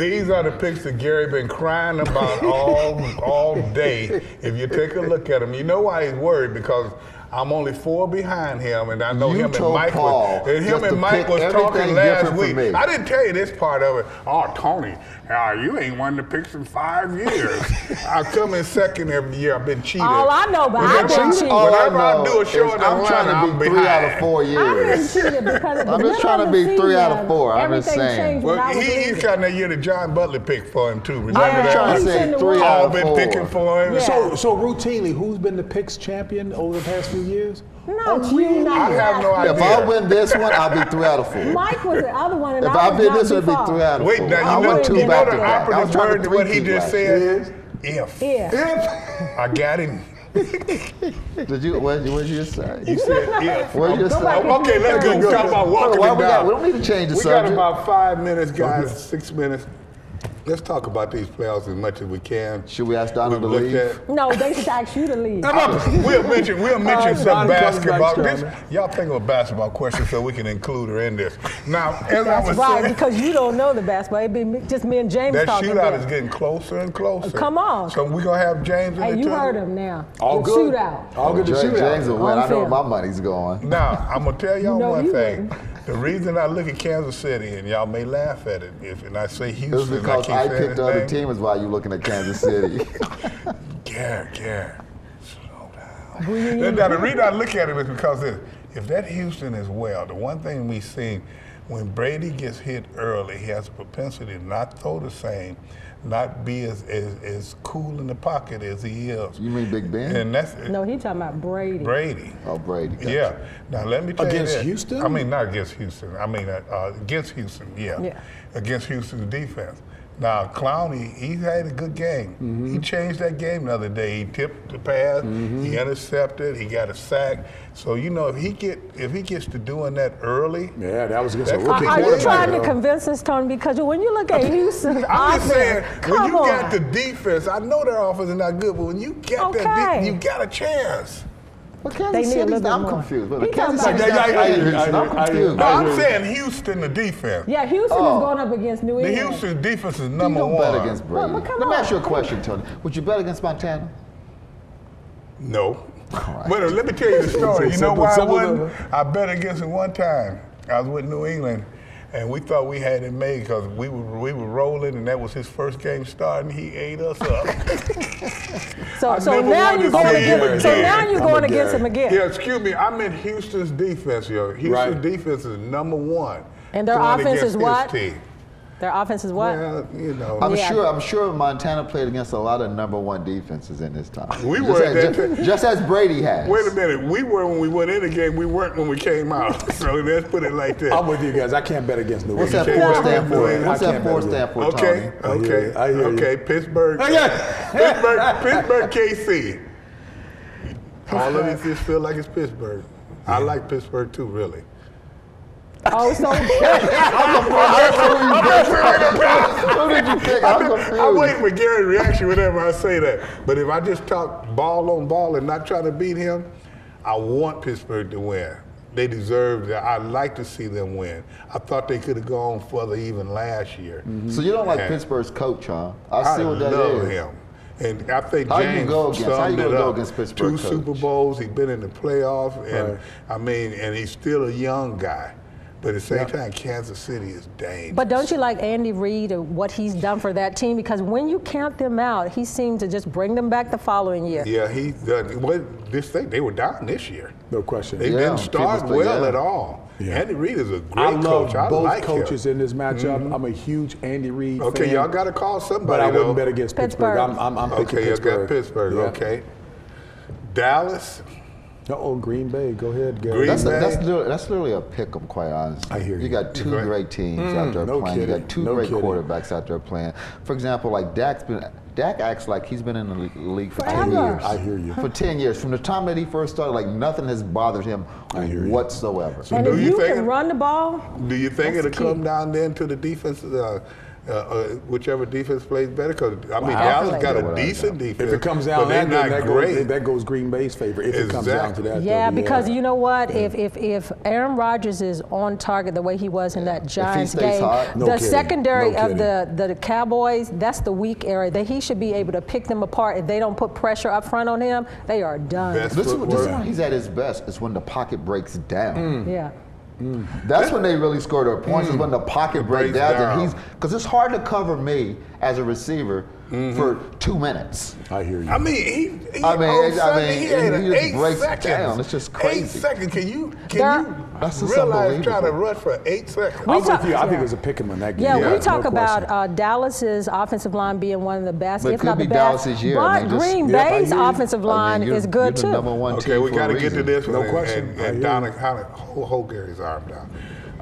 These are the picks that Gary been crying about all day. If you take a look at them, you know why he's worried, because I'm only 4 behind him, and I know him and Mike was talking last week. I didn't tell you this part of it. Oh, Tony, you ain't won the picks in 5 years. I come in second every year. I've been cheated. All I know, but I've been cheated. Whenever I do a show in the I'm trying to be 3 out of 4 years. I've been cheated because of the I'm just trying to be 3 out of 4. I'm just saying. Well, he's got that year that John Butler picked for him too. Remember I'm that? trying to say 3 out of 4. Been picking for him. Yeah. So routinely, who's been the picks champion over the past few years? Not you, not I have no idea. If I win this one, I'll be 3 out of 4. Mike was the other one, and If I I win this one, it'll be 3 out of 4. Wait, now I won 2 back to back. I was trying to what he just said. If. I got him. Did you? What did you just say? You said if. What did you just say? Okay, let's go. Talk about walking it down. We don't need to change the We subject. got about 5 minutes, guys. 6 minutes. Let's talk about these playoffs as much as we can. Should we ask Donna to leave? No, they should ask you to leave. We'll mention some basketball. Back, y'all think of a basketball question so we can include her in this. Now, as I was right, saying, because you don't know the basketball. It'd be just me and James that talking. shootout is getting closer and closer. Come on. So we're going to have James in Hey, the you tournament. heard him now. All The good. Shootout. All good to shoot James will win. I know where film. my money's going. Now, I'm going to tell y'all You know one you thing. wouldn't. The reason I look at Kansas City, and y'all may laugh at it, and I say Houston, It was because I picked the other anything. team is why you looking at Kansas City. Gary, slow down. Now, the reason I look at it is because if that Houston is well, the one thing we see when Brady gets hit early, he has a propensity to not throw the same, not be as cool in the pocket as he is. You mean Big Ben? And that's No, he talking about Brady. Brady. Oh, Brady. Gotcha. Yeah. Now let me tell Against you this. Houston? I mean, not against Houston. I mean against Houston. Yeah. Against Houston's defense. Now Clowney, he had a good game. He changed that game the other day. He tipped the pass. He intercepted. He got a sack. So you know, if he gets to doing that early. Yeah, that was against a That rookie Are you quarterback. trying to though. convince us, Tony? Because when you look at Houston's I'm just saying, offense, when you come got on. the defense, I know their offense is not good, but when you got that, you got a chance. Well, They Kansas need a City's, little bit I'm more. confused. But He Kansas talking City's about- not playing Houston. I'm confused. No, I'm saying Houston, the defense. Yeah, Houston is going up against New The England. Houston defense is You number don't one. bet against Brady. But come Let me on. ask you a question, Tony. Would you bet against Montana? No. right. But let me tell you the story. You know why I Simple wouldn't? number. I bet against it one time. I was with New England, and we thought we had it made because we were rolling, and that was his first game starting. He ate us up. So never now wanted you're to going see him against. So again. now you're I'm going a against him Gary. again. Yeah, excuse me. I meant Houston's defense, yo. Houston's Right. defense is number one. And their going offense is against what? his team. Their offense is what? Well, you know. I'm sure Montana played against a lot of number one defenses in this time. We just were as, that just as Brady has. Wait a minute. We were when we went in the game. We weren't when we came out. So let's put it like that. I'm with you guys. I can't bet against New What's England. that 4 stand for? I What's that can't 4 bet stand for, Okay, Tony? okay, I hear you. okay. Pittsburgh, Pittsburgh, KC. All of this just feel like it's Pittsburgh. I like Pittsburgh too, really. Oh, so I'm waiting for Gary's reaction whenever I say that. But if I just talk ball on ball and not try to beat him, I want Pittsburgh to win. They deserve that. I'd like to see them win. I thought they could have gone further even last year. So you don't like And Pittsburgh's coach, huh? I see what that love is. him. And I think How you James go against- how you summed gonna it go up. against Pittsburgh 2 coach? Super Bowls. He's been in the playoffs, and Right. I mean, and he's still a young guy. But at the same time, Kansas City is dangerous. But don't you like Andy Reid and what he's done for that team? Because when you count them out, he seemed to just bring them back the following year. Yeah, he's done. Well, they were down this year. No question. They Yeah, didn't start people well say, yeah. at all. Yeah. Andy Reid is a great I love coach. I both like coaches him. in this matchup. I'm a huge Andy Reid Okay, fan. y'all got to call somebody. But I wouldn't though. bet against Pittsburgh. Pittsburgh. I'm picking Okay, you Pittsburgh. got Pittsburgh. Yeah. Okay, Dallas. Uh-oh, Green Bay. Go ahead, Gary. Green Bay. That's literally a pick 'em, quite honestly. I hear you. You got 2 Right. great teams out there no playing. You kidding. got 2 No great kidding. quarterbacks out there playing. For example, like Dak acts like he's been in the league for 10 Forever. years. I hear you. For 10 years. From the time that he first started, like nothing has bothered him I hear you. whatsoever. So And do if you you think can run the ball, Do you think That's it'll key. come down then to the defense, whichever defense plays better. Because Definitely. Dallas got a decent defense. If it comes down but they're that, not great. that goes Green Bay's favor. If it comes down to that, yeah, though, because you know what? If Aaron Rodgers is on target the way he was in that Giants stays game, hot. No the kidding. secondary No of kidding. the Cowboys, that's the weak area. That he should be able to pick them apart. If they don't put pressure up front on him, they are done. Best This is footwork. when he's at his best. It's when the pocket breaks down. Yeah. That's when they really score their points. Is when the pocket breaks down. down. And because it's hard to cover me as a receiver for 2 minutes. I hear you. I mean, he he had just 8 breaks seconds. down. It's just 8 crazy. seconds. Can you That's just realize trying to unbelievable. rush for 8 seconds? I'm with you. I yeah. think it was a pick 'em in that game. Yeah, Yeah, we talk no question. about Dallas's offensive line being one of the best, But it if could not be the best. Dallas's year. But I mean, just- Green Yeah, I Bay's hear you. offensive line you're is good the too. number one Okay, team we for got a to get to reason. this No one. question. I hear And you. Donna, hold Gary's arm down.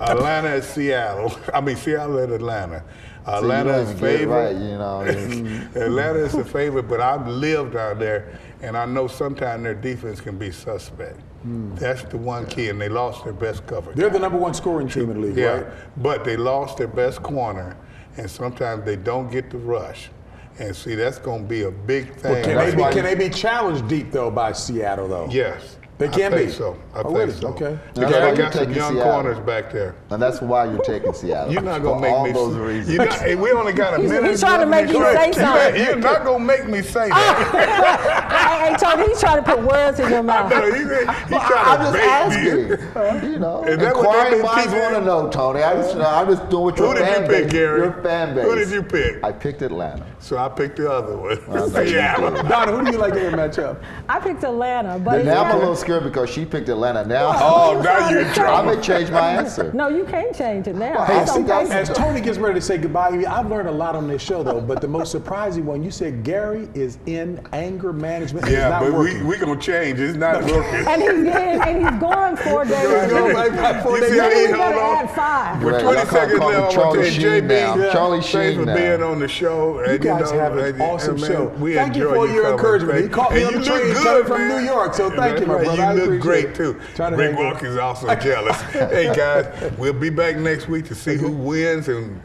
Atlanta and Seattle. I mean, Seattle and Atlanta. So Atlanta you is don't even get it favorite. right, you know. Atlanta is the favorite, but I've lived out there, and I know sometimes their defense can be suspect. That's the one key, and they lost their best cover. They're the number one scoring team in the league, Yeah, right? but they lost their best corner, and sometimes they don't get the rush. And see, that's going to be a big thing. But That's why can they be challenged deep though by Seattle though? Yes. They can I think be. so. I Oh, think really? so. Okay. Because That's why they got you're some taking young Seattle. corners back there. And that's why you're taking Seattle. You're not For gonna make all me. those reasons. Hey, we only got a minute. He's trying to make you say something. You're not gonna make me say that. Hey, Tony, he's trying to put words in your mouth. No, he's I'm trying to just bait me. asking. You know, Is that what inquiring they minds keep want to in? know, Tony. I'm just doing what Who your did fan you pick, base. Gary? Your fan base. Who did you pick? I picked Atlanta. So I picked the other one. Well, no, you Seattle. didn't. Donna, who do you like in your matchup? I picked Atlanta, but Now I'm a yeah. little scared because she picked Atlanta. Now Oh, now you're in I trouble. may change my answer. No, you can't change it now. Hey, It's see, okay. that's- As Tony gets ready to say goodbye, I've learned a lot on this show though. But the most surprising one, you said Gary is in anger management. And it's Yeah, not but working. we gonna change. It's not working. And he's gone 4 days. You see how Maybe he we held better on? add 5. With Right, 20 y'all seconds call me left, I'm Charlie gonna tell you, Sheen now. JB, Charlie thanks Sheen for now. being on the show. You And, guys know, have an and, awesome man, show. We Thank you enjoy for your coming. encouragement. He Thank- caught me and on the you train look coming good, from man. New York, so thank you, my That's right. brother. I You look appreciate great too. Trying to Rick hang with Walker's also jealous. Hey guys, we'll be back next week to see who wins and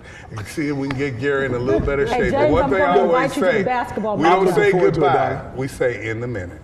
see if we can get Gary in a little better Hey, shape. But James, one I'm thing I gonna always invite you to the say, basketball we match. don't I'm say looking forward to it, goodbye. Don. We say in the minute.